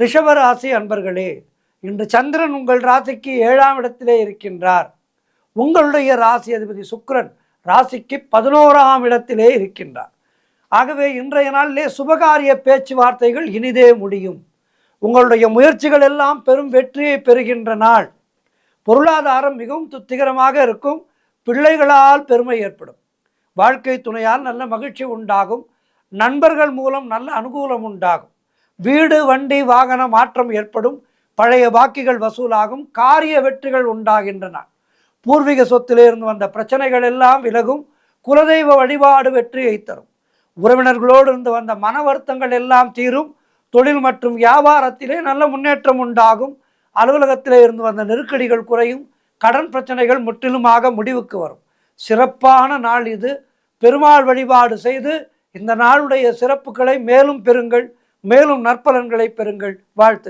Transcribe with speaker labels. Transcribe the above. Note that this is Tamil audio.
Speaker 1: ரிஷபராசி அன்பர்களே, இன்று சந்திரன் உங்கள் ராசிக்கு 7ஆம் இடத்திலே இருக்கின்றார். உங்களுடைய ராசி அதிபதி சுக்கிரன் ராசிக்கு 11ஆம் இடத்திலே இருக்கின்றார். ஆகவே இன்றைய நாளிலே சுபகாரிய பேச்சுவார்த்தைகள் இனிதே முடியும். உங்களுடைய முயற்சிகள் எல்லாம் பெரும் வெற்றியை பெறுகின்ற நாள். பொருளாதாரம் மிகவும் திருப்திகரமாக இருக்கும். பிள்ளைகளால் பெருமை ஏற்படும். வாழ்க்கை துணையால் நல்ல மகிழ்ச்சி உண்டாகும். நண்பர்கள் மூலம் நல்ல அனுகூலம் உண்டாகும். வீடு வண்டி வாகன மாற்றம் ஏற்படும். பழைய பாக்கிகள் வசூலாகும். காரிய வெற்றிகள் உண்டாகின்றன. பூர்வீக சொத்திலிருந்து வந்த பிரச்சனைகள் எல்லாம் விலகும். குலதெய்வ வழிபாடு வெற்றியை தரும். உறவினர்களோடு இருந்து வந்த மன வருத்தங்கள் எல்லாம் தீரும். தொழில் மற்றும் வியாபாரத்திலே நல்ல முன்னேற்றம் உண்டாகும். அலுவலகத்திலே இருந்து வந்த நெருக்கடிகள் குறையும். கடன் பிரச்சனைகள் முற்றிலுமாக முடிவுக்கு வரும். சிறப்பான நாள் இது. பெருமாள் வழிபாடு செய்து இந்த நாளுடைய சிறப்புகளை மேலும் பெறுங்கள். மேலும் நற்பலன்களை பெறுங்கள். வாழ்த்து.